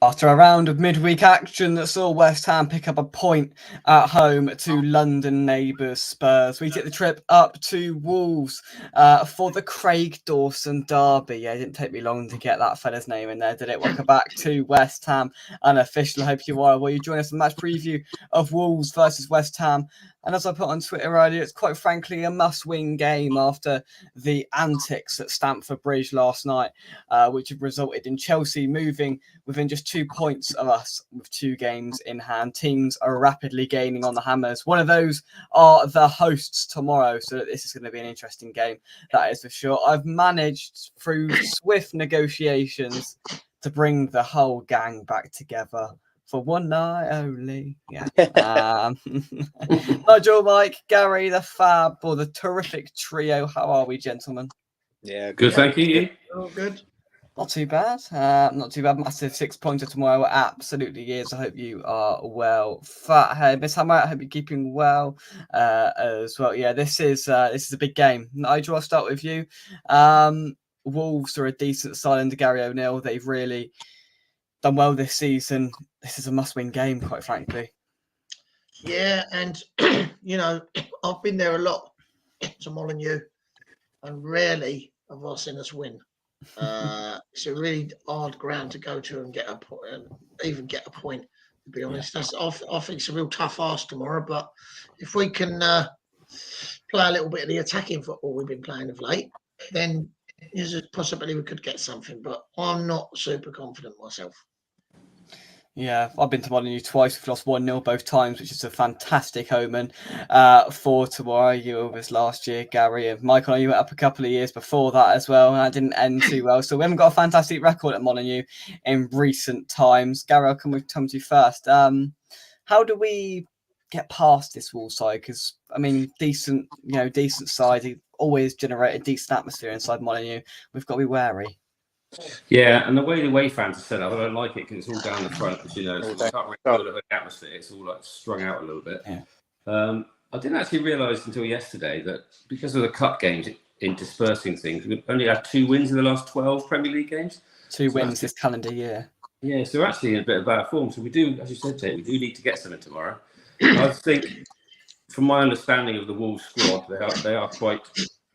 After a round of midweek action that saw West Ham pick up a point at home to London neighbours Spurs, we took the trip up to Wolves for the Craig Dawson derby. Yeah, it didn't take me long to get that fella's name in there, did it? Welcome back to West Ham Unofficial. I hope you are. Will you join us in the match preview of Wolves versus West Ham? And as I put on Twitter earlier, it's quite frankly a must-win game after the antics at Stamford Bridge last night, which have resulted in Chelsea moving within just 2 points of us with 2 games in hand. Teams are rapidly gaining on the Hammers. One of those are the hosts tomorrow, so this is going to be an interesting game, that is for sure. I've managed through swift negotiations to bring the whole gang back together for one night only. Yeah. Nigel, Mike, Gary, the Fab, or the terrific trio. How are we, gentlemen? Yeah, good. Thank you. Oh, good. Not too bad. Not too bad. Massive 6-pointer tomorrow. It absolutely is. I hope you are well. Fathead, Miss Hammer, I hope you're keeping well as well. Yeah, this is a big game. Nigel, I'll start with you. Wolves are a decent side under Gary O'Neill. They've really done well this season. This is a must-win game, quite frankly. Yeah, and I've been there a lot to Molineux, and rarely have I seen us win. It's a really hard ground to go to and get a point, even get a point. To be honest, I think it's a real tough ask tomorrow. But if we can play a little bit of the attacking football we've been playing of late, then there's a possibility we could get something. But I'm not super confident myself. Yeah, I've been to Molineux twice. We've lost 1-0 both times, which is a fantastic omen for tomorrow. You were with us last year, Gary, and Michael. You went up a couple of years before that as well, and that didn't end too well. So we haven't got a fantastic record at Molineux in recent times. Gary, I'll come to you first. How do we get past this Wolves side? Because I mean, decent side. They always generate a decent atmosphere inside Molineux. We've got to be wary. Yeah, and the way the away fans are set up, I don't like it because it's all down the front, as you know, so you can't really build up the atmosphere. It's all like strung out a little bit. Yeah. I didn't actually realise until yesterday that because of the cup games in dispersing things, we only had 2 wins in the last 12 Premier League games. 2 wins this calendar year. Yeah, so we're actually in a bit of bad form. So we do, as you said, Tate, we do need to get something tomorrow. I think, from my understanding of the Wolves squad, they are quite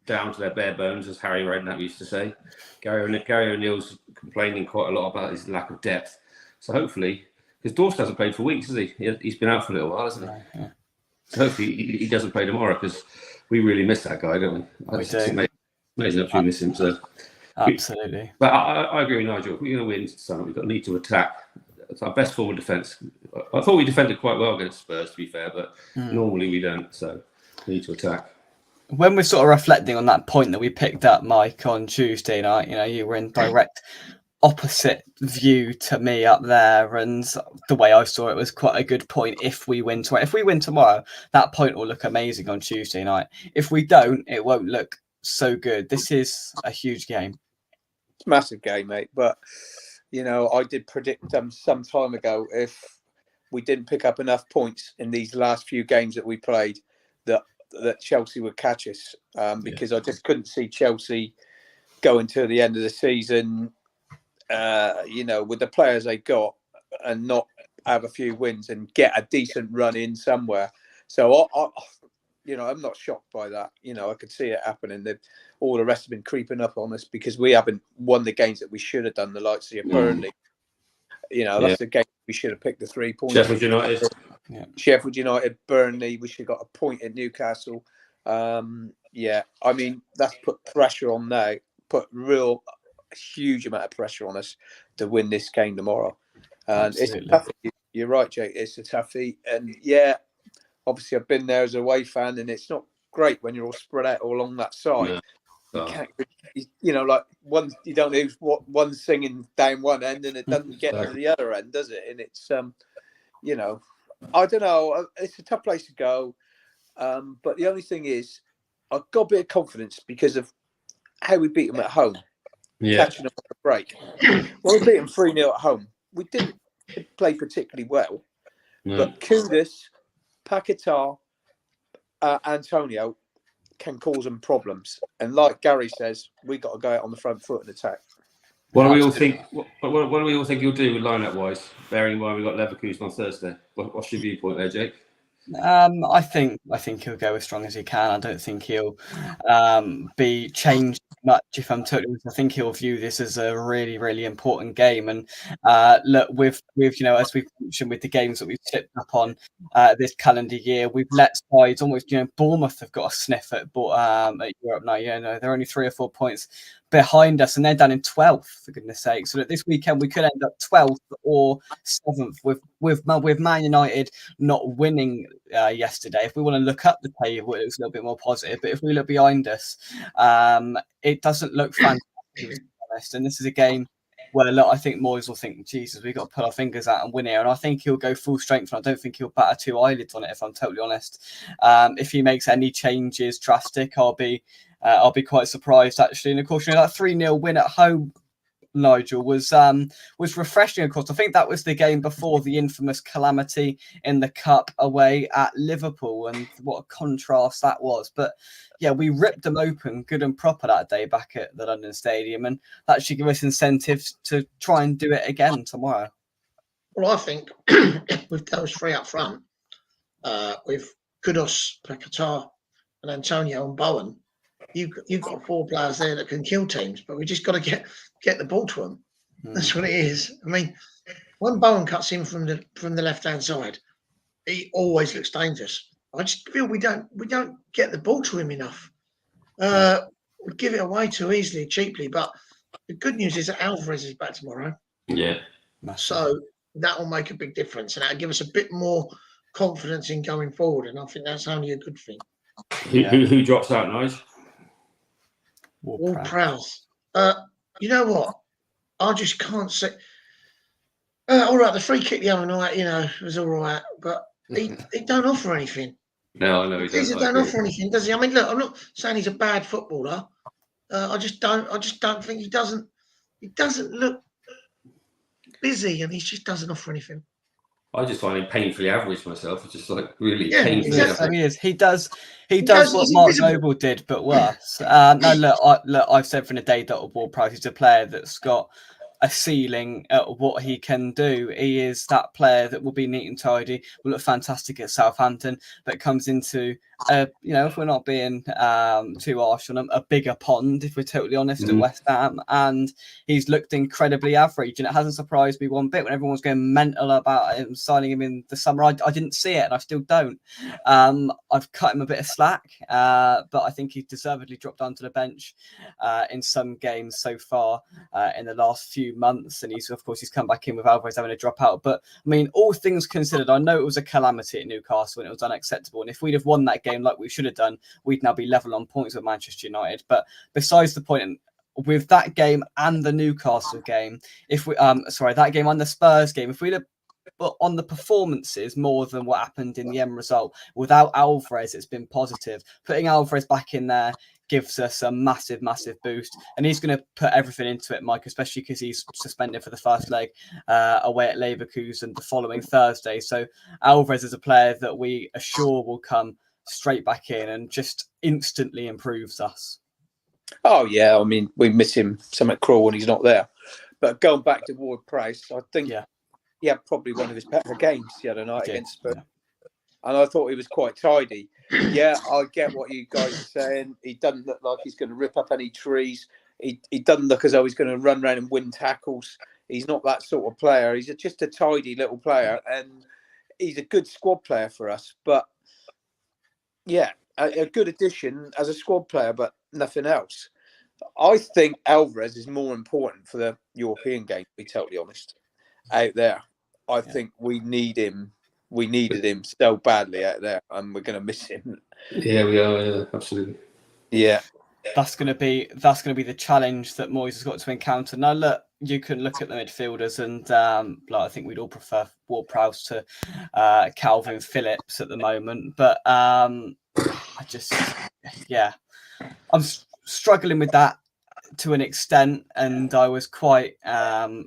down to their bare bones, as Harry Redknapp used to say. Gary O'Neill's complaining quite a lot about his lack of depth. So hopefully, because Dawson hasn't played for weeks, has he? He's been out for a little while, hasn't he? Yeah. So hopefully he doesn't play tomorrow, because we really miss that guy, don't we? We do. Amazing that we miss him. So absolutely. But I agree with Nigel. If we're going to win something, we've need to attack. It's our best form of defence. I thought we defended quite well against Spurs, to be fair, but normally we don't. So we need to attack. When we're sort of reflecting on that point that we picked up, Mike, on Tuesday night, you were in direct opposite view to me up there, and the way I saw it was quite a good point. If we win tomorrow, that point will look amazing on Tuesday night. If we don't, it won't look so good. This is a huge game. It's a massive game, mate. But I did predict some time ago, if we didn't pick up enough points in these last few games that we played, that Chelsea would catch us, because I just couldn't see Chelsea going to the end of the season, with the players they got, and not have a few wins and get a decent run in somewhere. So I'm not shocked by that. I could see it happening. All the rest have been creeping up on us because we haven't won the games that we should have done. The likes of Burnley, that's the game we should have picked the 3 points. Sheffield United. Yeah. Sheffield United, Burnley, we should have got a point at Newcastle. I mean, that's put pressure on now, huge amount of pressure on us to win this game tomorrow. And absolutely. It's a toughie. You're right, Jake. It's a toughie. And obviously I've been there as a away fan, and it's not great when you're all spread out all along that side. No. You can't, like you don't know one singing down one end and it doesn't get to the other end, does it? And it's I don't know. It's a tough place to go, but the only thing is, I've got a bit of confidence because of how we beat them at home, catching them on a break. When we beat them 3-0 at home, we didn't play particularly well, but Kudus, Paquetá, Antonio can cause them problems. And like Gary says, we got to go out on the front foot and attack. What do we all think? What do we all think he'll do lineup wise? Bearing in mind we've got Leverkusen on Thursday. What's your viewpoint there, Jake? I think he'll go as strong as he can. I don't think he'll be changed much. If I'm totally honest, I think he'll view this as a really, really important game. And look, with as we've mentioned with the games that we've slipped up on this calendar year, we've let sides almost. Bournemouth have got a sniff at Europe now. They're only 3 or 4 points behind us, and they're down in 12th, for goodness sake. So that this weekend we could end up 12th or 7th with Man United not winning yesterday. If we want to look up the table, it looks a little bit more positive. But if we look behind us, it doesn't look fantastic, to be honest. And this is a game where I think Moyes will think, Jesus, we've got to put our fingers out and win here. And I think he'll go full strength. And I don't think he'll batter 2 eyelids on it, if I'm totally honest. If he makes any changes drastic, I'll be quite surprised, actually. And of course, that 3-0 win at home, Nigel, was refreshing. Of course, I think that was the game before the infamous calamity in the cup away at Liverpool, and what a contrast that was. But yeah, we ripped them open good and proper that day back at the London Stadium, and that should give us incentives to try and do it again tomorrow. Well, I think with those 3 up front, with Kudus, Paquetá, and Antonio and Bowen, you've got 4 players there that can kill teams, but we just got to get the ball to them. That's what it is. I mean, when Bowen cuts in from the left hand side, he always looks dangerous. I just feel we don't get the ball to him enough. We give it away too easily, cheaply. But the good news is that Alvarez is back tomorrow. Yeah. So that will make a big difference, and that'll give us a bit more confidence in going forward. And I think that's only a good thing. Who drops out, Nige? Ward-Prowse. You know what? I just can't say. All right, the free kick the other night, was all right, but he don't offer anything. No, I know he doesn't. He don't offer anything, does he? I mean, look, I'm not saying he's a bad footballer. I just don't think he doesn't. He doesn't look busy, and he just doesn't offer anything. I just find him painfully average myself. It's just really painfully average. He does what Mark Noble did, but worse. No, look, I've said from the day that Ward-Prowse is a player that's got a ceiling at what he can do. He is that player that will be neat and tidy, will look fantastic at Southampton, but comes into if we're not being too harsh on him, a bigger pond, if we're totally honest, at West Ham, and he's looked incredibly average, and it hasn't surprised me one bit when everyone was going mental about him signing him in the summer. I didn't see it, and I still don't. I've cut him a bit of slack, but I think he's deservedly dropped onto the bench in some games so far in the last few months, and he's come back in with Alvarez having a drop out. But I mean, all things considered, I know it was a calamity at Newcastle and it was unacceptable, and if we'd have won that game like we should have done, we'd now be level on points with Manchester United. But besides the point, with that game and the Newcastle game, that game and the Spurs game, if we'd have on the performances more than what happened in the end result, without Alvarez, it's been positive. Putting Alvarez back in there gives us a massive boost, and he's going to put everything into it, Mike, especially because he's suspended for the first leg away at Leverkusen the following Thursday. So Alvarez is a player that we are sure will come straight back in and just instantly improves us. Oh yeah, I mean, we miss him somewhat cruel when he's not there. But going back to Ward-Prowse, I think he had probably one of his better games the other night against Spurs. And I thought he was quite tidy. Yeah, I get what you guys are saying. He doesn't look like he's going to rip up any trees. He doesn't look as though he's going to run around and win tackles. He's not that sort of player. He's just a tidy little player, and he's a good squad player for us. But yeah, a good addition as a squad player, but nothing else. I think Alvarez is more important for the European game, to be totally honest, out there. I think we need him. We needed him so badly out there, and we're going to miss him. Yeah, we are. Yeah, absolutely. Yeah, that's going to be the challenge that Moyes has got to encounter. Now, look, you can look at the midfielders, and I think we'd all prefer Ward-Prowse to Calvin Phillips at the moment. But I'm struggling with that. to an extent, and I was quite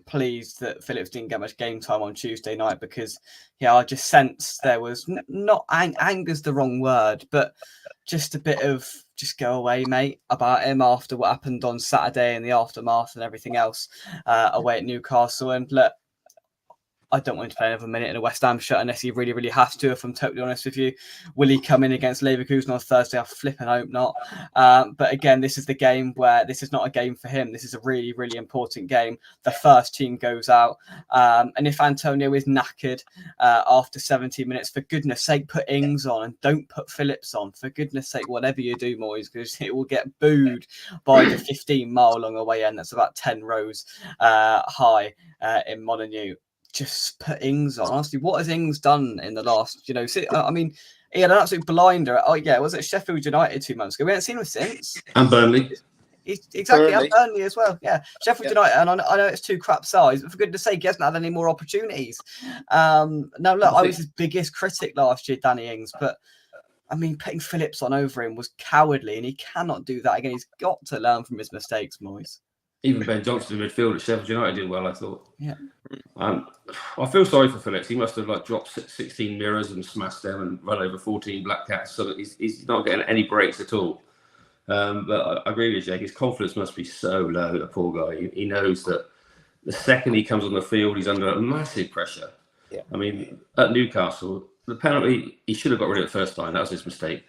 pleased that Phillips didn't get much game time on Tuesday night because, I just sensed there was not anger's the wrong word, but just a bit of just go away, mate, about him after what happened on Saturday and the aftermath and everything else away at Newcastle. And look, I don't want him to play another minute in a West Ham shirt unless he really, really has to, if I'm totally honest with you. Will he come in against Leverkusen on Thursday? I flipping hope not. But again, this is the game where this is not a game for him. This is a really, really important game. The first team goes out. And if Antonio is knackered after 70 minutes, for goodness sake, put Ings on and don't put Phillips on. For goodness sake, whatever you do, Moyes, because it will get booed by the 15-mile-long away end. That's about 10 rows high in Molineux. Just put Ings on. Honestly, what has Ings done in the last, I mean, he had an absolute blinder. Oh, yeah, was it Sheffield United 2 months ago? We haven't seen him since. And Burnley. Exactly, and Burnley as well. Yeah, Sheffield United, and I know it's too crap size, but for goodness sake, he hasn't had any more opportunities. Now, look, I was his biggest critic last year, Danny Ings, but I mean, putting Phillips on over him was cowardly, and he cannot do that again. He's got to learn from his mistakes, Moyes. Even Ben Johnson in midfield at Sheffield United did well, I thought. Yeah. I feel sorry for Phillips. He must have dropped 16 mirrors and smashed them and run over 14 black cats, so that he's not getting any breaks at all. But I agree with Jake. His confidence must be so low, the poor guy. He knows that the second he comes on the field, he's under massive pressure. Yeah. I mean, at Newcastle, the penalty, he should have got rid of it first time. That was his mistake.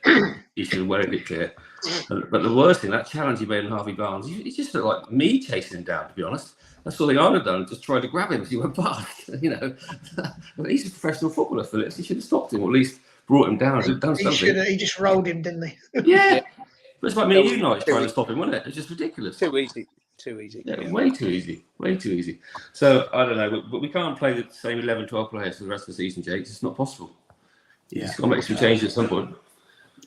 He should have made it clear. But the worst thing, that challenge he made in Harvey Barnes, he just looked like me chasing him down, to be honest. That's all I would have done, just tried to grab him as he went past. But he's a professional footballer, Phillips. He should have stopped him, or at least brought him down and done something. He just rolled him, didn't he? Yeah. But it's like me and you guys trying to stop him, wasn't it? It's just ridiculous. Too easy. Yeah, way too easy. So, I don't know, but we can't play the same 11, 12 players for the rest of the season, Jake. It's not possible. He's got to make some changes at some point.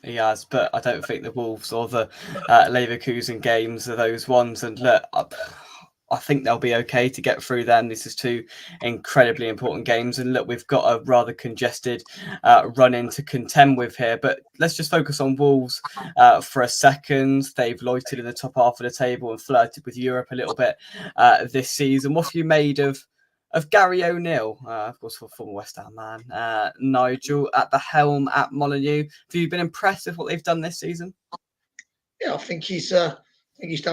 He has, but I don't think the Wolves or the Leverkusen games are those ones. And look, I think they'll be okay to get through them. This is two incredibly important games. And look, we've got a rather congested run-in to contend with here. But let's just focus on Wolves for a second. They've loitered in the top half of the table and flirted with Europe a little bit this season. What have you made of Gary O'Neill, of course, for former West Ham man, Nigel at the helm at Molineux? Have you been impressed with what they've done this season? Yeah, I think he's done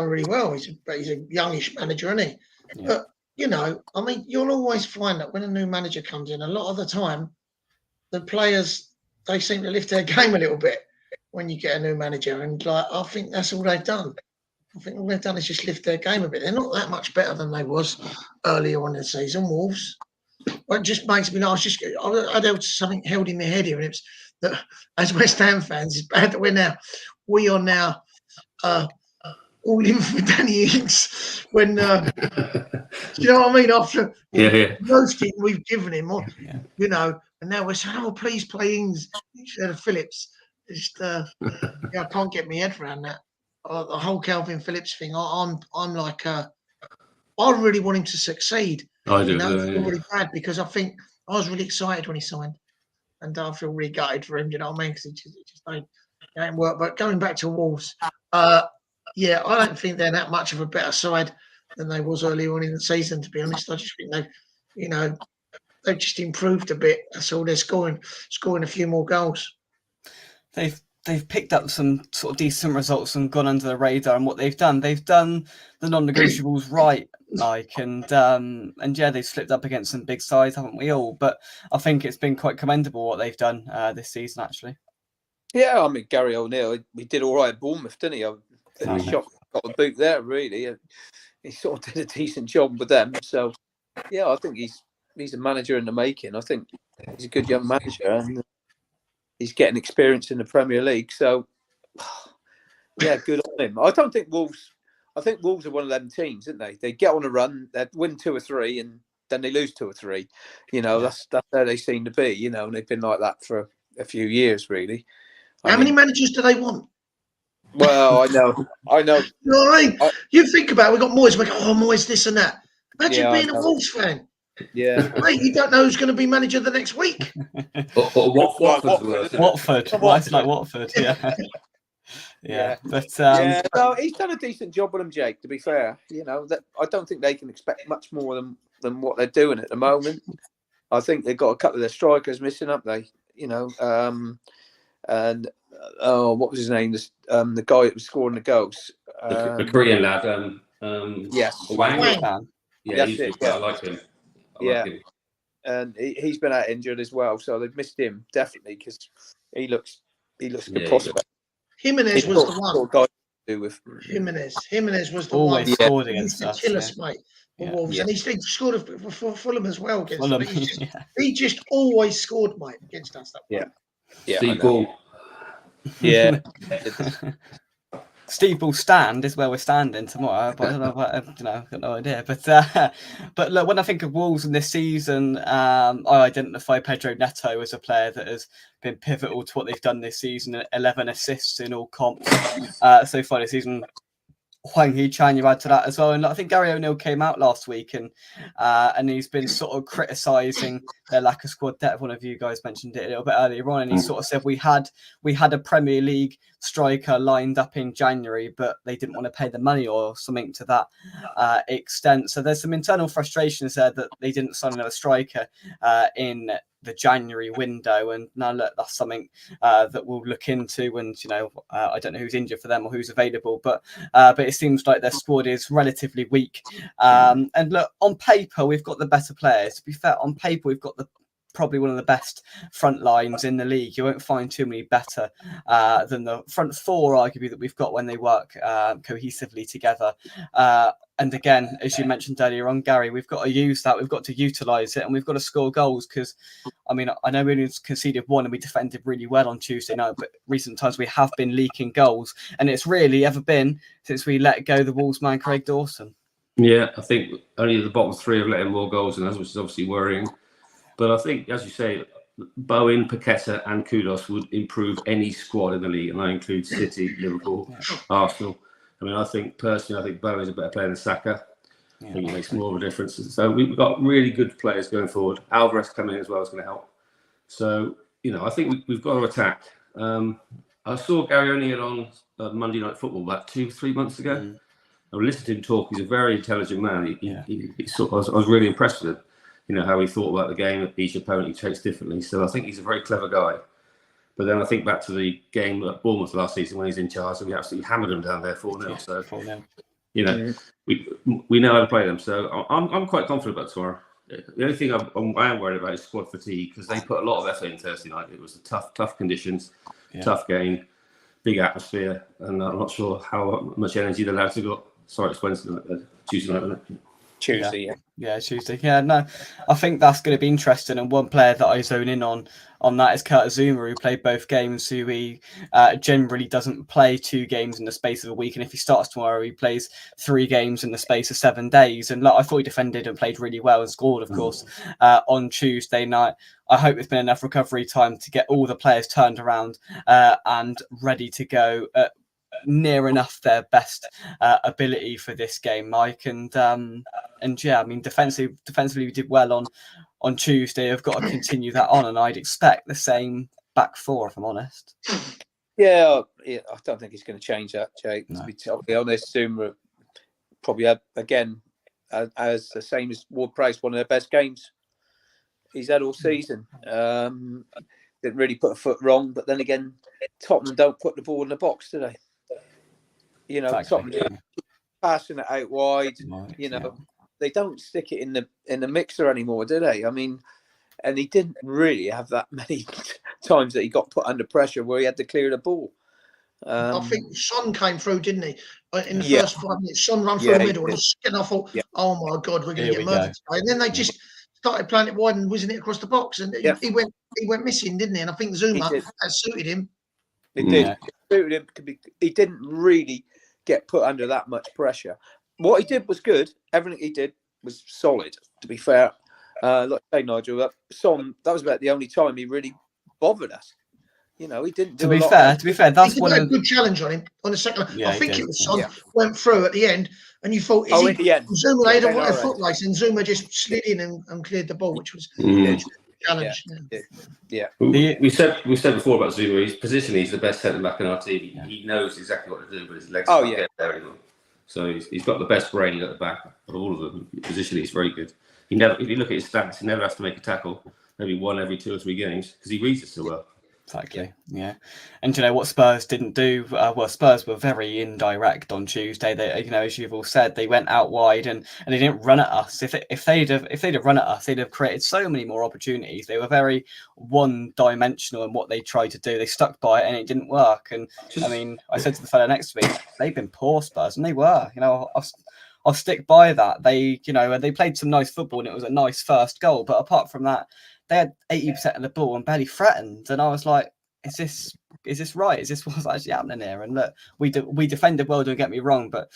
really well. He's a youngish manager, isn't he? Yeah. But I mean, you'll always find that when a new manager comes in, a lot of the time, the players, they seem to lift their game a little bit when you get a new manager, and I think that's all they've done. I think all they've done is just lift their game a bit. They're not that much better than they was earlier on in the season, Wolves. It just makes me laugh. I had something held in my head here, and it's that as West Ham fans, it's bad that we are now all in for Danny Ings when do you know what I mean? After roasting we've given him, and now we're saying, "Oh, please play Ings instead of Phillips." Just I can't get my head around that. The whole Calvin Phillips thing. I'm like, I really want him to succeed. I do. I feel really bad because I think I was really excited when he signed, and I feel really gutted for him. Do you know what I mean? Because it just ain't work. But going back to Wolves, I don't think they're that much of a better side than they was earlier on in the season. To be honest, I just think they've just improved a bit. That's all. They're scoring a few more goals. They've picked up some sort of decent results and gone under the radar. And what they've done the non-negotiables right, and they've slipped up against some big sides, haven't we all? But I think it's been quite commendable what they've done this season, actually. Yeah, I mean, Gary O'Neill, he did all right at Bournemouth, didn't he? He got a boot there, really. He sort of did a decent job with them. So, yeah, I think he's a manager in the making. I think he's a good young manager, and he's getting experience in the Premier League. So, yeah, good on him. I think Wolves are one of them teams, isn't they? They get on a run, they win 2 or 3, and then they lose 2 or 3. That's how they seem to be, and they've been like that for a few years, really. How many managers do they want? Well, I know. You know what I mean? You think about it, we've got Moyes, we go, Moyes, this and that. Imagine being a Wolves fan. Yeah. Mate, you don't know who's going to be manager the next week. Watford. Watford. It's like Watford, yeah. But yeah, no, he's done a decent job with them, Jake. To be fair, that I don't think they can expect much more than what they're doing at the moment. I think they've got a couple of their strikers missing, up they? And what was his name? The guy that was scoring the goals. The Korean lad. Yes, Wang. Wang. Yeah, That's he's it, good. yeah. I like him. I Yeah. like him. And he's been out injured as well, so they've missed him definitely because he looks a good Yeah, prospect. Jimenez was the one. Sort of guy to do with. Jimenez was the always one. scored He against used to us. kill Yeah. us, mate. For Yeah. Wolves, Yeah. and he scored for Fulham as well against Fulham, them. He just always scored, mate, against us. That Yeah. one. Yeah, Steve Ball. Yeah. Steve will stand is where we're standing tomorrow, but I don't know what, I've got no idea. But look, when I think of Wolves in this season, I identify Pedro Neto as a player that has been pivotal to what they've done this season. 11 assists in all comps so far this season. Hwang Hee-chan, you add to that as well, and I think Gary O'Neill came out last week and he's been sort of criticising their lack of squad depth. One of you guys mentioned it a little bit earlier on, and he sort of said we had a Premier League striker lined up in January, but they didn't want to pay the money or something to that extent. So there's some internal frustrations there that they didn't sign another striker in the January window, and now look, that's something that we'll look into. And I don't know who's injured for them or who's available, but it seems like their squad is relatively weak. And look, on paper we've got the better players. To be fair, on paper we've got probably one of the best front lines in the league. You won't find too many better than the front four, arguably, that we've got when they work cohesively together. And again, as you mentioned earlier on, Gary, we've got to use that. We've got to utilise it, and we've got to score goals because, I know we only conceded one and we defended really well on Tuesday night, but recent times we have been leaking goals, and it's really ever been since we let go the Wolves man Craig Dawson. Yeah, I think only the bottom three have let in more goals than us, which is obviously worrying. But I think, as you say, Bowen, Paqueta and Kudus would improve any squad in the league, and I include City, Liverpool, Arsenal. I think Bowen's a better player than Saka. I think he makes more of a difference. So we've got really good players going forward. Alvarez coming in as well is going to help. So, I think we've got to attack. I saw Gary O'Neill on Monday Night Football about 2-3 months ago. I listened to him talk. He's a very intelligent man. I was really impressed with him. How he thought about the game. Each opponent he takes differently. So I think he's a very clever guy. But then I think back to the game at Bournemouth last season when he's in charge, and we absolutely hammered them down there 4-0. So 4-0. we know how to play them. So I'm quite confident about tomorrow. The only thing I am worried about is squad fatigue, because they put a lot of effort in Thursday night. It was a tough conditions, tough game, big atmosphere, and I'm not sure how much energy the lads have got. Sorry, it's Wednesday night, Tuesday night, isn't it? Tuesday, Tuesday. Yeah, no, I think that's going to be interesting. And one player that I zone in on that is Kurt Zuma, who played both games, who he generally doesn't play 2 games in the space of a week. And if he starts tomorrow, he plays 3 games in the space of 7 days. And I thought he defended and played really well and scored, of course, on Tuesday night. I hope there's been enough recovery time to get all the players turned around and ready to go near enough their best ability for this game, Mike. And defensively we did well on Tuesday. I've got to continue that on, and I'd expect the same back four, if I'm honest. Yeah, I don't think he's going to change that, Jake. No. To be totally honest, Zuma probably had, again, as the same as Ward-Prowse, one of their best games he's had all season. Didn't really put a foot wrong, but then again, Tottenham don't put the ball in the box, do they? Exactly. Tottenham passing it out wide. Right, they don't stick it in the mixer anymore, do they? And he didn't really have that many times that he got put under pressure where he had to clear the ball. I think Son came through, didn't he? In the Yeah. first 5 minutes, Son ran through the middle, and I thought, Yeah. oh my God, we're going to Here get we murdered today. And then they just started playing it wide and whizzing it across the box, and he went missing, didn't he? And I think Zuma that suited him. It did. It suited him. He didn't really get put under that much pressure. What he did was good. Everything he did was solid, to be fair. Like I say, Nigel, that was about the only time he really bothered us. He didn't do To be a lot fair, that's he one had of a good challenge on him on the second. Yeah, I he think did. it was Son Yeah. went through at the end, and you thought, at the end. Zuma had Yeah, a foot race, and Zuma just slid in and cleared the ball, which was challenge. Yeah. We said before about Zuma. He's positionally he's the best centre back in our team. He knows exactly what to do, but his legs can't get there anymore. So he's got the best brain at the back of all of them. Positionally, he's very good. If you look at his stats, he never has to make a tackle. Maybe one every 2 or 3 games because he reads it so well. Exactly. Yeah. And you know what Spurs didn't do? Well, Spurs were very indirect on Tuesday. They, you know, as you've all said, they went out wide and they didn't run at us. If they'd have run at us, they'd have created so many more opportunities. They were very one-dimensional in what they tried to do. They stuck by it and it didn't work. And I mean, I said to the fellow next to me, they've been poor Spurs, and they were. You know, I'll stick by that. They, you know, they played some nice football and it was a nice first goal. But apart from that, they had 80% of the ball and barely threatened. And I was like, is this right? Is this what's actually happening here? And look, we defended well, don't get me wrong. But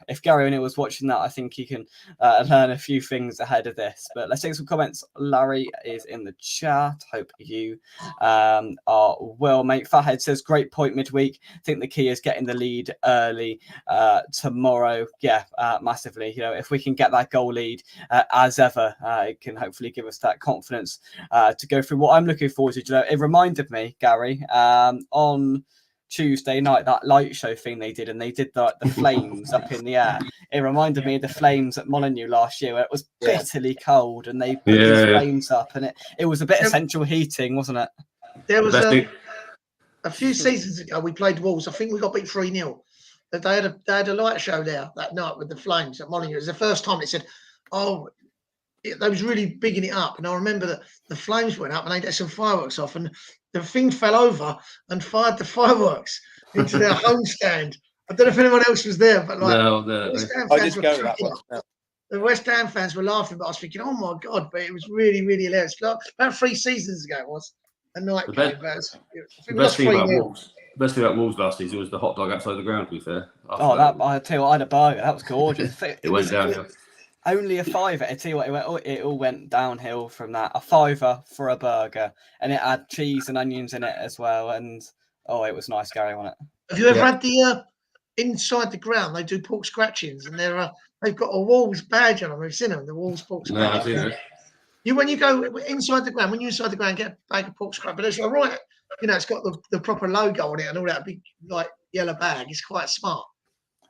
if Gary O'Neill was watching that, I think he can learn a few things ahead of this. But let's take some comments. Larry is in the chat. Hope you are well, mate. Fathead says, great point midweek. I think the key is getting the lead early tomorrow. Yeah, massively. You know, if we can get that goal lead as ever, it can hopefully give us that confidence to go through what I'm looking forward to. You know, it reminded me, Gary, on Tuesday night, that light show thing they did, and they did the flames up in the air. It reminded me of the flames at Molineux last year, where it was bitterly cold, and they put these flames up, and it was a bit of central heating, wasn't it? There was a few seasons ago we played Wolves. I think we got beat 3-0. But they had a light show there that night with the flames at Molineux. It was the first time they said, "Oh." They was really bigging it up, and I remember that the flames went up and they let some fireworks off, and the thing fell over and fired the fireworks into their home stand. I don't know if anyone else was there, but like the West Ham fans were laughing, but I was thinking, oh my god! But it was really, really hilarious. Like, about 3 seasons ago, it was a night game. The best thing about Wolves last season was the hot dog outside the ground. To be fair, I tell you what, I had a burger. That was gorgeous. It went downhill. Only a £5. I tell you what, it all went downhill from that. A £5 for a burger, and it had cheese and onions in it as well. And it was nice, Gary, wasn't it? Have you ever had the inside the ground? They do pork scratchings, and they've got a Wolves badge on them. Have you seen them? The Wolves pork scratchings. No, I've seen it. When you go inside the ground, get a bag of pork scratch, but it's all right. You know, it's got the proper logo on it and all that big like yellow bag. It's quite smart.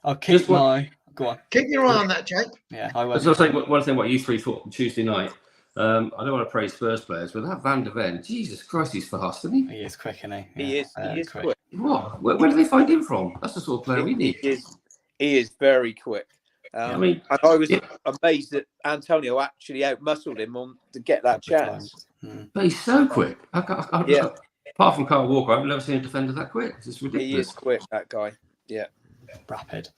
I'll keep Go on. Keep your eye on that, Jake. Yeah, I will. So I was saying one thing what you three thought on Tuesday night. I don't want to praise Spurs players, but that Van de Ven, Jesus Christ, he's fast, isn't he? He is quick, isn't he? He is quick. What? Where do they find him from? That's the sort of player we need. He is very quick. I was amazed that Antonio actually outmuscled him to get that chance. But he's so quick. Apart from Kyle Walker, I've never seen a defender that quick. It's ridiculous. He is quick, that guy. Yeah. Rapid.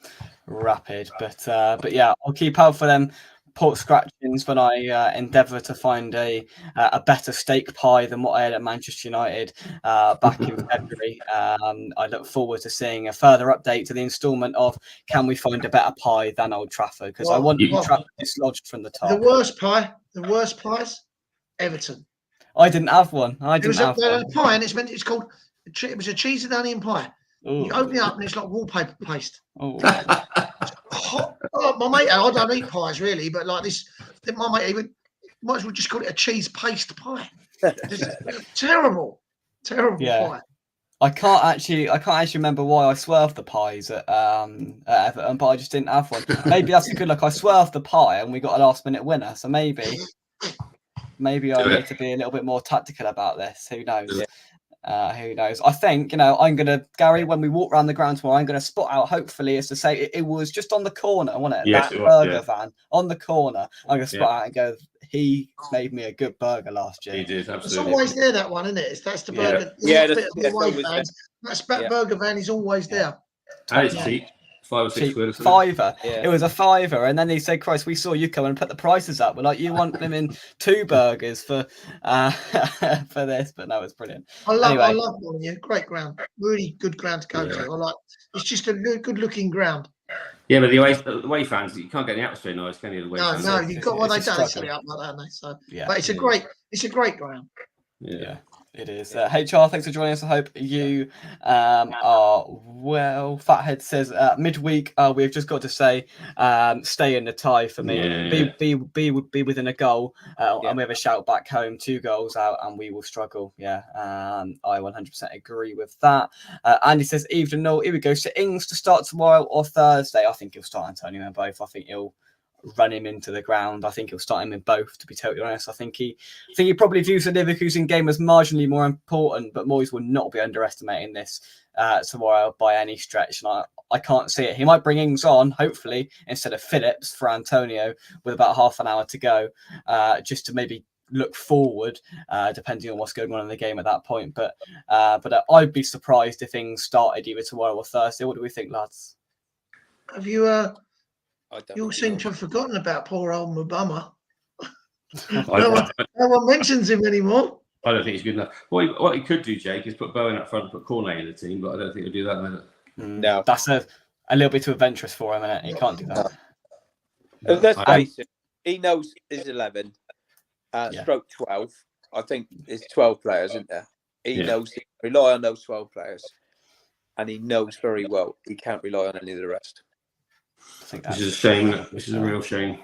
But yeah, I'll keep out for them pork scratchings when I endeavour to find a better steak pie than what I had at Manchester United back in February. I look forward to seeing a further update to the instalment of Can We Find a Better Pie Than Old Trafford? Because I want Old Trafford dislodged from the top. The worst pies, Everton. I didn't have one. It was a pie, and it was a cheese and onion pie. Ooh. You open it up and it's like wallpaper paste. Oh. My mate, I don't eat pies really, but like this, my mate even might as well just call it a cheese paste pie. Terrible pie. I can't actually remember why I swerved the pies at Everton, but I just didn't have one. Maybe that's a good look. I swerved the pie and we got a last minute winner, so maybe I need to be a little bit more tactical about this. Who knows? Yeah. Who knows? I think, I'm going to, Gary, when we walk around the ground tomorrow, I'm going to spot out, hopefully, as to say it was just on the corner, wasn't it? Yes, that burger van on the corner. I'm going to spot out and go, he made me a good burger last year. He did, absolutely. It's always there, that one, isn't it? That's the burger. That burger van is always there. And it's cheap. 5 or 6 quid. £5. Yeah. It was a £5, and then they said, "Christ, we saw you come and put the prices up." We're like, "You want them in 2 burgers for this?" But no, it's brilliant. I love Molineux. Great ground, really good ground to go to. It's just a good looking ground. Yeah, but the away fans, you can't get the atmosphere noise, can you? No, you've got what they done. They set it up like that, haven't they? So, but it's a great ground. Yeah. It is. HR, thanks for joining us. I hope you are well. Fathead says midweek. We've just got to say, stay in the tie for me. Yeah. Be within a goal, Yeah. and we have a shout back home. 2 goals out, and we will struggle. Yeah, I 100% agree with that. Andy says even though here we go. So Ings to start tomorrow or Thursday. I think he'll start Antonio in both. I think he'll run him into the ground. I think he'll start him in both, to be totally honest. I think he probably views the Leverkusen game as marginally more important, but Moyes will not be underestimating this tomorrow by any stretch. And I can't see it. He might bring Ings on, hopefully, instead of Phillips for Antonio with about half an hour to go, just to maybe look forward, depending on what's going on in the game at that point. But I'd be surprised if Ings started either tomorrow or Thursday. What do we think, lads? Have you I don't you all know. seem to have forgotten about poor old Mubama. I No one mentions him anymore. don't think he's good enough. What he could do, Jake, is put Bowen up front and put Cornet in the team, but I don't think he'll do that either. No. That's a little bit too adventurous for him, isn't it? He can't do that. Let's I- face it, he knows his 11, Yeah. stroke 12. I think there's 12 players, isn't there? He Yeah. knows, rely on those 12 players. And he knows very well he can't rely on any of the rest. I think Which that's is a shame. Which is a real shame.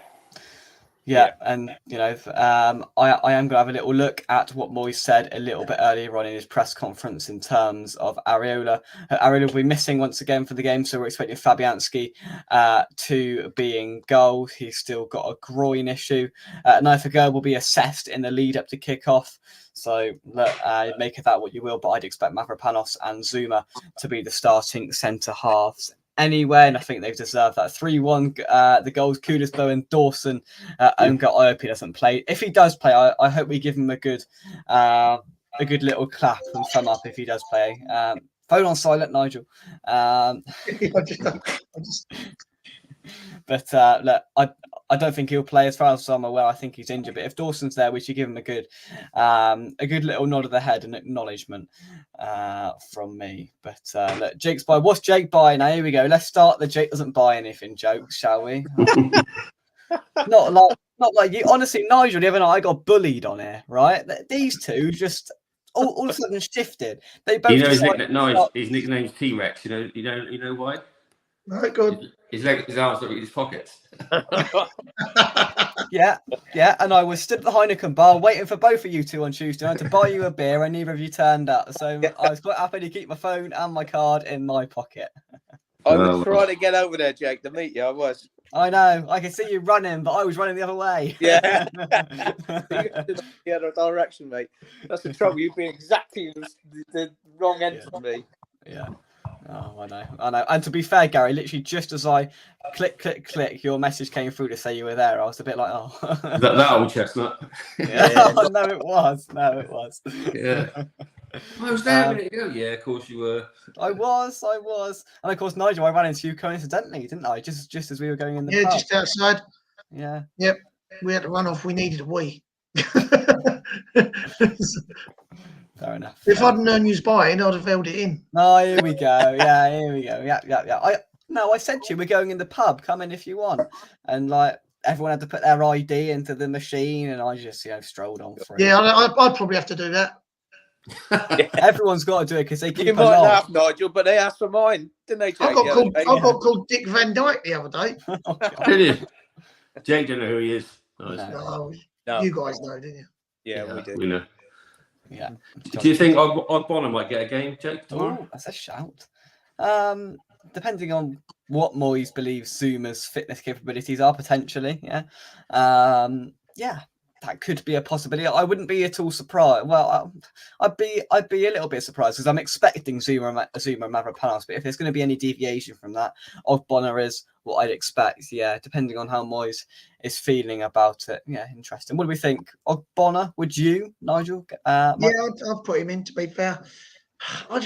Yeah, and I am going to have a little look at what Moyes said a little bit earlier on in his press conference in terms of Areola. Areola will be missing once again for the game, so we're expecting Fabianski to be in goal. He's still got a groin issue. Naifago will be assessed in the lead up to kick-off. So make of that what you will, but I'd expect Mavropanos and Zuma to be the starting centre halves anyway, and I think they've deserved that. 3-1, the goals, Kudus, Bowen, Dawson, Onga. I hope he doesn't play. If he does play, I hope we give him a good little clap and thumb up if he does play. Phone on silent, Nigel. But look, I don't think he'll play as far as I'm aware. I think he's injured. But if Dawson's there, we should give him a good little nod of the head and acknowledgement from me. But look, Jake's buy. What's Jake buying? Now here we go. Let's start the Jake doesn't buy anything jokes, shall we? Not like you. Honestly, Nigel, the other night I got bullied on here. Right? These two just all of a sudden shifted. They both. You know his decided nickname's T-Rex. You know why? Right, good. His arms look in his pockets. Yeah, and I was stood at the Heineken bar waiting for both of you two on Tuesday night to buy you a beer, and neither of you turned up. So I was quite happy to keep my phone and my card in my pocket. I was trying to get over there, Jake, to meet you. I was. I know, I can see you running, but I was running the other way. Yeah. The other direction, mate. That's the trouble. You've been exactly the wrong end to me. Yeah. Oh, I know. And to be fair, Gary, literally just as I click, your message came through to say you were there. I was a bit like, oh. that old chestnut. Yeah. No, it was. Yeah. I was there a minute ago. Yeah, of course you were. I was. And of course, Nigel, I ran into you coincidentally, didn't I? Just as we were going in the pub. Just outside. Yeah. Yep. We had to run off. We needed a wee. Fair enough. If I'd known you was buying, I'd have held it in. Oh, here we go. Yeah, here we go. Yeah. I said to you, we're going in the pub. Come in if you want. And like everyone had to put their ID into the machine, and I just strolled on through. Yeah, I'd probably have to do that. Everyone's got to do it because they keep You might laugh, Nigel, but they asked for mine, didn't they, Jake? I got called Dick Van Dyke the other day. Did you? Jake don't know who he is. No, No. you guys know, didn't you? Yeah, we do. We know. Yeah. Do you think Bonner might get a game, Jake, tomorrow? Oh, that's a shout. Depending on what Moyes believes Zuma's fitness capabilities are, potentially, yeah. That could be a possibility. I wouldn't be at all surprised. Well, I'd be a little bit surprised because I'm expecting Zuma and Mavropanos, but if there's going to be any deviation from that, Bonner is what I'd expect. Yeah, depending on how Moyes is feeling about it. Yeah, interesting. What do we think? Bonner, would you, Nigel? Yeah, I'll put him in. To be fair, I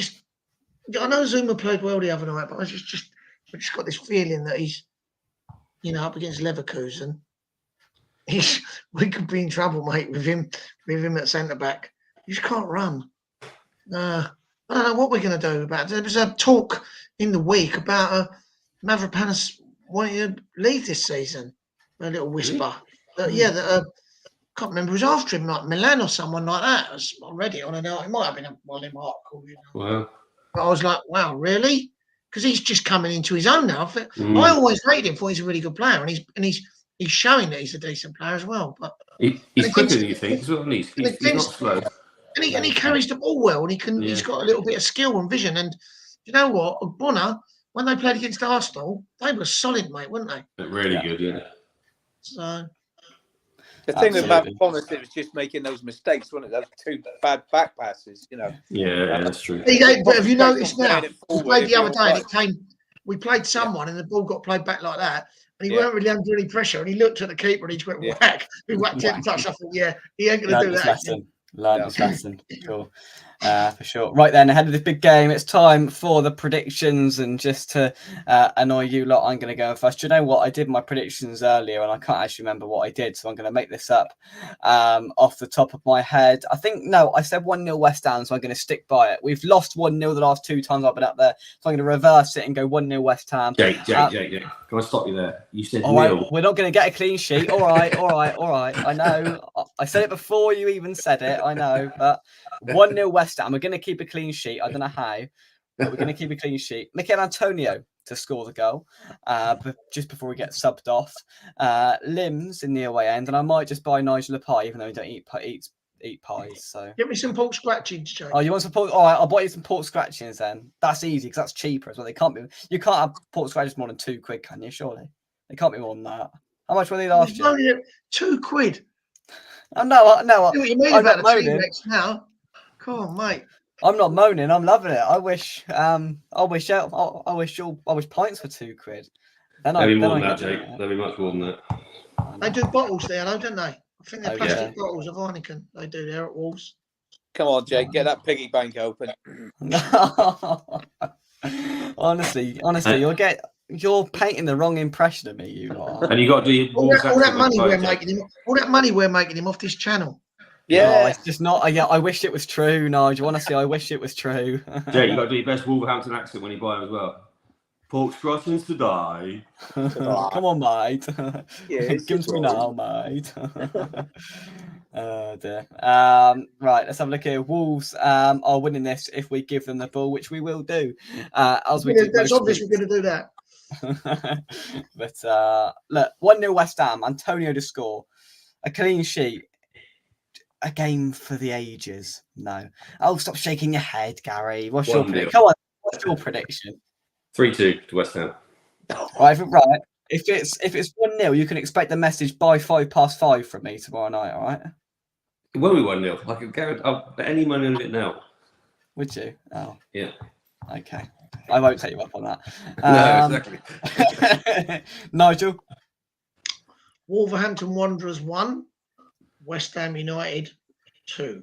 know Zuma played well the other night, but I just got this feeling that he's, up against Leverkusen. We could be in trouble, mate, with him at centre back. You just can't run. I don't know what we're going to do about it. There was a talk in the week about Mavropanos wanting to leave this season. A little whisper. That can't remember who was after him, like Milan or someone like that. I read it on an article. It might have been one of them articles, you know. Wow. But I was like, wow, really? Because he's just coming into his own now. Mm. I always rated him for he's a really good player, and he's showing that he's a decent player as well. But He's quicker than you think. He's not slow. and he carries the ball well, and he's got a little bit of skill and vision. And you know what, Bonner, when they played against Arsenal, they were solid, mate, weren't they? Really good, yeah. So The thing about Absolutely. Thomas, it was just making those mistakes, wasn't it? Those 2 bad back passes, you know. Yeah, that's true. but have you noticed now? Playing it We forward, played if the other you're day, and offside. we played someone, and the ball got played back like that, and he Yeah. weren't really under any pressure, and he looked at the keeper, and he just went Yeah. whack. He whacked it and touched. I thought, yeah, he ain't going to Learned do his that. lesson. Learned No. his lesson. Sure. For sure. Right then, ahead of this big game, it's time for the predictions. And just to annoy you lot, I'm going to go first. Do you know what? I did my predictions earlier and I can't actually remember what I did. So I'm going to make this up off the top of my head. I said 1-0 West Ham, so I'm going to stick by it. We've lost 1-0 the last 2 times I've been up there. So I'm going to reverse it and go 1-0 West Ham. Jake. Can I stop you there? You said All right, nil. we're not going to get a clean sheet. All right. I know. I said it before you even said it. I know. But 1-0 West Ham. We're going to keep a clean sheet. I don't know how, but we're going to keep a clean sheet. Mikel Antonio to score the goal just before we get subbed off. Limbs in the away end. And I might just buy Nigel a pie, even though he don't eat pies. So. Get me some pork scratchings, Jake. Oh, you want some pork? All right, I'll buy you some pork scratchings then. That's easy because that's cheaper as well. You can't have pork scratchings more than £2, can you? Surely they can't be more than that. How much were they last year? Only £2. Oh, no. I know what you mean I'm about not the moaning. T-Rex now. Come on, mate. I'm not moaning. I'm loving it. I wish pints for £2. Then There'll be more than I that, get Jake. it. There'll be much more than that. They do bottles there, though, don't they? I think they're Oh, plastic bottles of Heineken. They do there at Wolves. Come on, Jake, get that piggy bank open. honestly, you're painting the wrong impression of me. You lot. And you got to do your All that money we're making him off this channel. Yeah. No, it's just not. Yeah, I wish it was true, Nigel. Honestly, I wish it was true. Jake, you got to do your best Wolverhampton accent when you buy them as well. Pork scratchings to die. Come on, mate. Yes, Give them to me it's now, mate. Oh dear. Right, let's have a look here. Wolves are winning this if we give them the ball, which we will do. As we do. That's most obvious we're going to do that. But look, 1-0 West Ham. Antonio to score. A clean sheet. A game for the ages. No. Oh, stop shaking your head, Gary. What's your 1-0. prediction? Come on. What's your prediction? 3-2 to West Ham. Right. If it's 1-0, you can expect the message by 5:05 from me tomorrow night. All right? It won't be 1-0. I can guarantee. I'll bet any money on it now. Would you? Oh. Yeah. Okay. I won't take you up on that. No, exactly. Nigel. Wolverhampton Wanderers 1, West Ham United 2.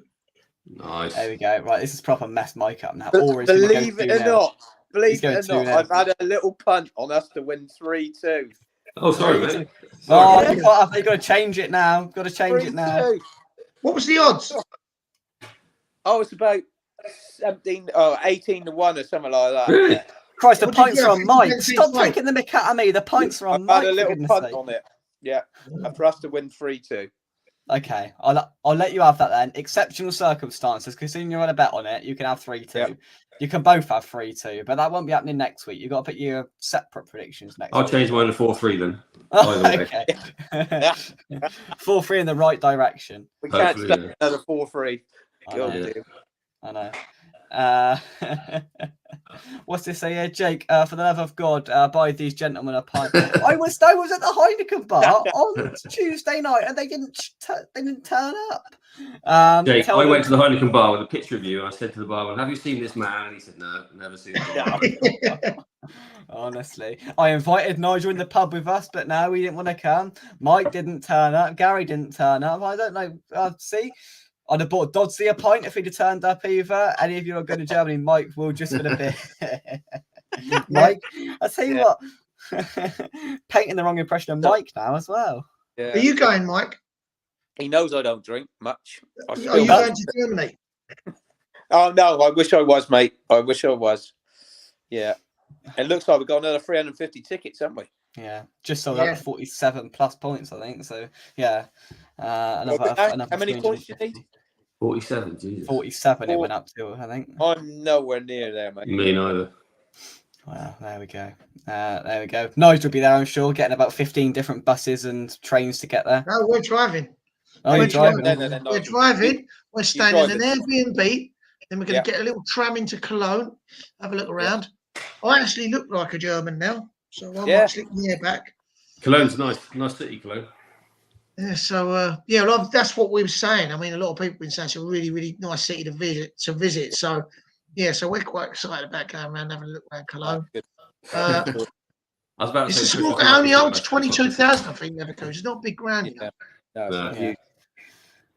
Nice. There we go. Right, this is proper mess Mike up now. Believe it or not, He's going 2-0. I've had a little punt on us to win 3-2. Oh, sorry, mate. Oh, Sorry. you've got to change it now. Got to change it now. 3-2. What was the odds? Oh, it's about 18 to 1 or something like that. Really? Christ, the What did pints you are have? on Mike. 50 Stop Mike? taking the mick out of me. The pints are on I've Mike. had a for little goodness punt sake. on it. Yeah, and for us to win 3-2. Okay, I'll let you have that then. Exceptional circumstances, considering you're on a bet on it, you can have 3-2. Yep. You can both have 3-2, but that won't be happening next week. You've got to put your separate predictions next I'll week. change mine to 4-3 then. Either way. Okay. 4-3 in the right direction. We can't Hopefully, start another 4-3. I God, know. dear. I know. What's this say here, Jake? For the love of God, buy these gentlemen a pint. I was at the Heineken bar on Tuesday night, and they didn't turn up. Jake, tell I them- went to the Heineken bar with a picture of you, and I said to the barman, "Have you seen this man?" And he said, "No, never seen him." Honestly, I invited Nigel in the pub with us, but no, he didn't want to come. Mike didn't turn up. Gary didn't turn up. I don't know. See, I'd have bought Dodsley a pint if he'd have turned up either. Any of you are going to Germany, Mike will just for a bit. Mike, I tell you what, painting the wrong impression of Mike now as well. Yeah. Are you going, Mike? He knows I don't drink much. I Are still you don't. going to Germany? Oh, no, I wish I was, mate. I wish I was. Yeah. It looks like we've got another 350 tickets, haven't we? Yeah, just sold Yeah. up to 47 plus points, I think. So yeah, How another many points you need? 350. 47, Jesus. 47 it went up to, I think. I'm nowhere near there, mate. Me neither. Well, there we go. There we go. Nigel will be there, I'm sure, getting about 15 different buses and trains to get there. No, we're driving. Oh, We're you're driving. driving. No, We're Nigel. driving. We're staying in an driving. Airbnb. Then we're going Yeah. to get a little tram into Cologne, have a look around. I actually look like a German now, so I Yeah. might slip my hair back. Cologne's nice city, Cologne. Yeah, so well, that's what we were saying. I mean, a lot of people have been saying it's a really, really nice city to visit. So yeah, so we're quite excited about going around, having a look around Cologne. Good. Uh, I was about to it's say a small, Christmas it only market's holds not bad. 22,000, I think, Leverkusen. It's not a big ground, you know. No, No. it's Yeah. huge.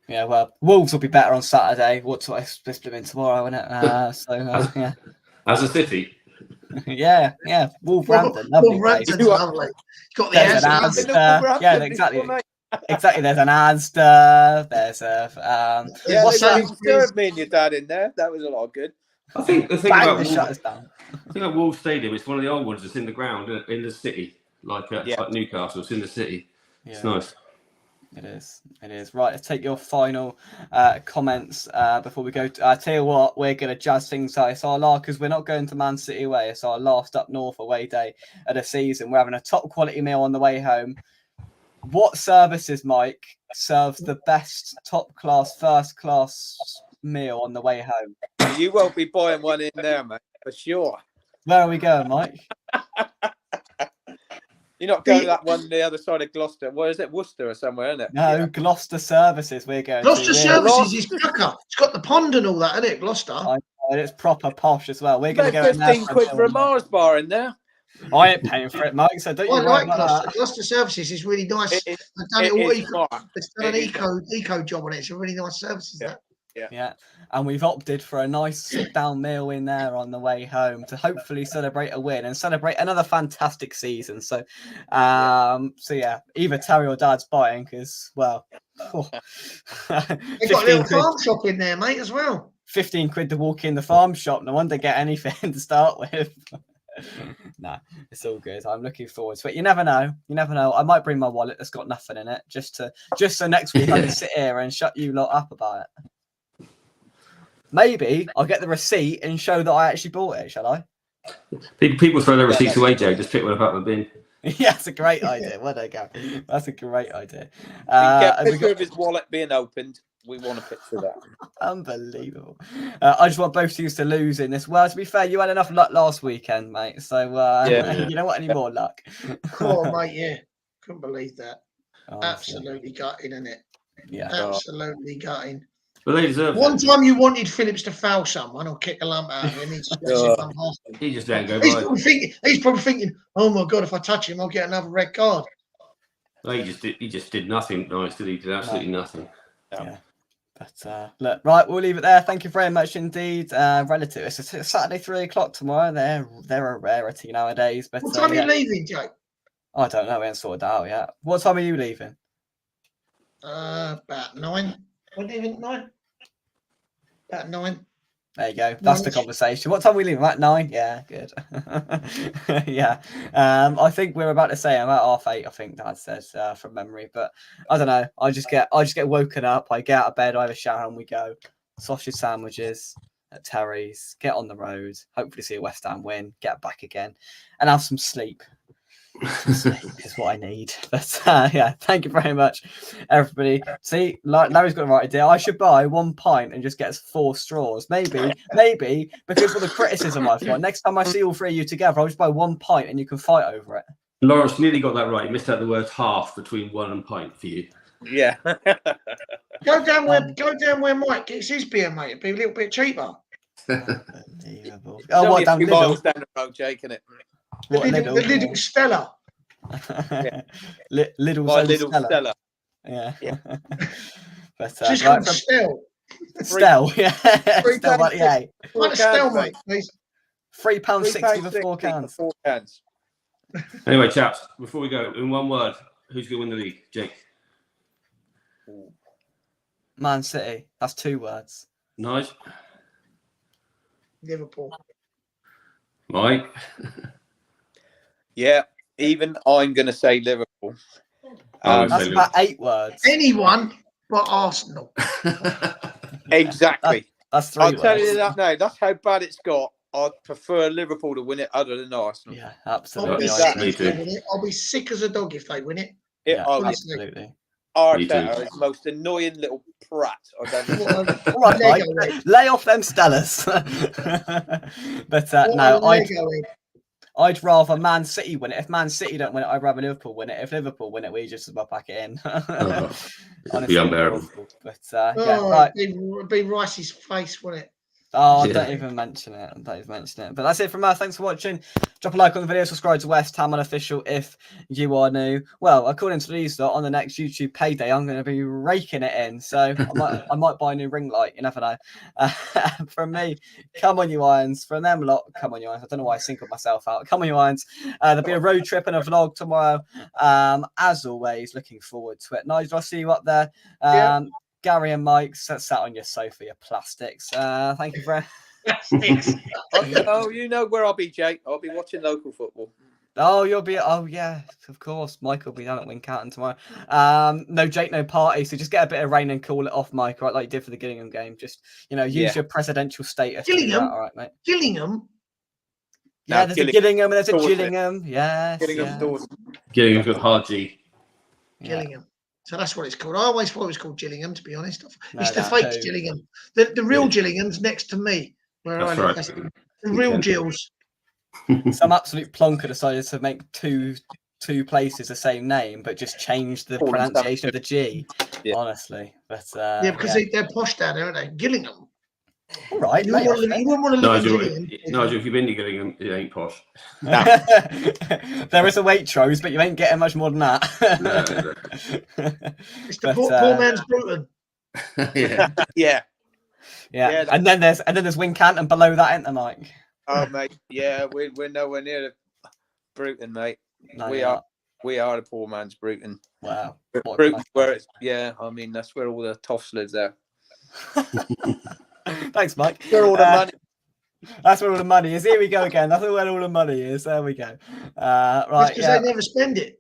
Yeah, well, Wolves will be better on Saturday. What's what I split them in tomorrow, isn't it? Yeah. As a city, yeah. Wolverhampton, lovely place. Wolverhampton's lovely. You've got the There's an Asda. Asda. Yeah, exactly. Exactly. There's an Asda. There's a Yeah, What's they that? even served me and your dad in there. That was a lot of good. I think the thing bang about the Wolves, shutters down. I think at Wolves Stadium, it's one of the old ones that's in the ground in the city, like Newcastle. It's in the city. It's nice. It is. It is. Right, let's take your final comments before we go. I tell you what, we're going to jazz things out. It's our last, because we're not going to Man City away. It's our last up north away day of the season. We're having a top quality meal on the way home. What services, Mike, serves the best top class, first class meal on the way home? You won't be buying one in there, mate, for sure. Where are we going, Mike? You're not going to that one the other side of Gloucester. What is it? Worcester or somewhere, isn't it? No, Gloucester Services. We're going Gloucester to. Services is pucker. It's got the pond and all that, isn't it, Gloucester? And it's proper posh as well. We're going to About go in there 15 quid for a Mars bar in there. I ain't paying for it, Mike. So don't you I worry like about Gloucester. that. Gloucester Services is really nice. It They've is- done it all is eco. smart. It's done an It is eco job on it. It's a really nice services. Yeah. That. Yeah, and we've opted for a nice sit-down meal in there on the way home to hopefully celebrate a win and celebrate another fantastic season. So, yeah, either Terry or Dad's buying because, well, They've got a little farm shop in there, mate, as well. 15 quid to walk in the farm shop. No wonder get anything to start with. No, it's all good. I'm looking forward to it. You never know. You never know. I might bring my wallet that's got nothing in it just so next week I can sit here and shut you lot up about it. Maybe I'll get the receipt and show that I actually bought it, shall I? People throw their receipts away, Joe. Just pick one up out of the bin. Yeah, that's a great idea. Where do I go? That's a great idea. Get a and we picture got- of his wallet being opened. We want a picture of that. Unbelievable. I just want both teams to lose in this. Well, to be fair, you had enough luck last weekend, mate. So you don't want any more luck. Oh, mate, yeah. Couldn't believe that. Honestly. Absolutely gutting, isn't it? Yeah. Absolutely gutting. But they deserve One it. time you wanted Phillips to foul someone or kick a lump out of him. He's He just don't go He's by. probably thinking, oh my God, if I touch him, I'll get another red card. No, he just did nothing nice, did he? He did absolutely nothing. Yeah. But look, right, we'll leave it there. Thank you very much indeed. Relative, it's a Saturday 3:00 tomorrow. They're a rarity nowadays. But What time are you leaving, Jake? I don't know. We haven't sorted that out yet. What time are you leaving? About 9. We're leaving at 9. About 9. There you go. That's the Nice. conversation. What time are we leaving? At 9? Yeah, good. Yeah. I think we're about to say about 8:30. I think Dad says from memory, but I don't know. I just get woken up. I get out of bed. I have a shower, and we go. Sausage sandwiches at Terry's. Get on the road. Hopefully see a West Ham win. Get back again, and have some sleep. Sleep is what I need. But yeah, thank you very much, everybody. See, Larry's got the right idea. I should buy 1 pint and just get 4 straws. Maybe because of the criticism I've got. Next time I see all 3 of you together, I'll just buy 1 pint and you can fight over it. Lawrence nearly got that right. He missed out the word half between 1 and pint for you. Yeah. Go down where Mike gets his beer, mate. It'd be a little bit cheaper. Unbelievable. It's Oh, only what a damn few Lidl? miles down the road, Jake, isn't it? What The Lidl? little Stella. Lidl's My own little Stella. Stella. Yeah. But She's right, called Stell. Stell, yeah. Free Stell, cans. yeah. What a Stell, mate, please. £3.60 for 4 cans. 4 cans. Anyway, chaps, before we go, in one word, who's going to win the league? Jake. Man City. That's 2 words. Nige. Liverpool. Mike. Yeah, Even I'm going to say Liverpool. I would That's say about 8 words. Anyone but Arsenal. Exactly. That's 3 I'll words. tell you that now. That's how bad it's got. I'd prefer Liverpool to win it other than Arsenal. Yeah, I'll absolutely. be Yeah, I sick agree. if they win it. I'll be sick as a dog if they win it. Yeah, honestly. absolutely. Arteta is the most annoying little prat I've ever seen. All right, Mike, Lego head. lay off them Stellas. But What no, a Lego head. I'd rather Man City win it. If Man City don't win it, I'd rather Liverpool win it. If Liverpool win it, we just about pack it in. Oh, it'd Honestly, be unbearable. awful. But yeah, Oh, right. it'd be Rice's face, wouldn't it? Oh, Yeah. don't even mention it. Don't even mention it. But that's it from us. Thanks for watching. Drop a like on the video. Subscribe to West Ham Unofficial if you are new. Well, according to these lot, on the next YouTube payday, I'm going to be raking it in. So I might buy a new ring light. You never know. From me, come on you Irons. From them lot, come on you Irons. I don't know why I singled myself out. Come on you Irons. There'll be a road trip and a vlog tomorrow. As always, looking forward to it. Nigel, I'll see you up there. Yeah. Gary and Mike sat on your sofa, your plastics. Thank you for. Oh, you know where I'll be, Jake. I'll be watching local football. Oh, you'll be. Oh, yeah, of course. Mike will be down at Wincanton tomorrow. No Jake, no party. So just get a bit of rain and call it off, Mike. Right, like you did for the Gillingham game. Just use your presidential status. To do Gillingham? that, all right, mate. Gillingham. Yeah, No, there's a Gillingham and there's a Dorset. Gillingham. Yes. Gillingham's Yeah. Dorset. Gillingham with hard G. Yeah. Gillingham. So that's what it's called. I always thought it was called Gillingham, to be honest. No, It's the no, fake no. Gillingham. The real Gillingham's next to me. Where That's I live. right. That's the real Gills. Some absolute plonker decided to make two places the same name, but just change the Call them pronunciation of the G. Yeah. Honestly, but Yeah, because they're posh down there, aren't they? Gillingham. all right. You lay wouldn't off want to live in Nigel, Gillingham. Nigel, if you've been to Gillingham, it ain't posh. it. There is a Waitrose, but you ain't getting much more than that. No, It's the But, poor man's Bruton. yeah. Yeah. Yeah, Yeah, and then there's Wincanton below that, isn't there, Mike? Oh, mate. Yeah, we're nowhere near the Bruton, mate. No, we you're are. not. We are the poor man's Bruton. Wow. What a Bruton, class. where it's I mean that's where all the toffs live there. Thanks, Mike. Where all the money. That's where all the money is. Here we go again. That's where all the money is. There we go. That's Right. because Yeah. they never spend it.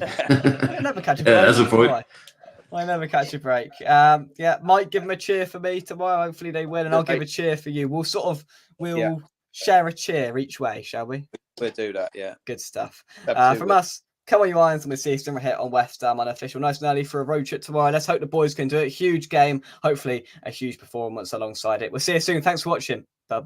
I never catch a break. Yeah, that's a point. do I never catch a break. Yeah, Mike, give them a cheer for me tomorrow. Hopefully they win, and I'll give a cheer for you. We'll share a cheer each way, shall we? We'll do that, yeah. Good stuff. Absolutely. From us, come on you Irons, and we'll see you soon here on West Ham Unofficial. Nice and early for a road trip tomorrow. Let's hope the boys can do it. Huge game. Hopefully a huge performance alongside it. We'll see you soon. Thanks for watching. Bye-bye.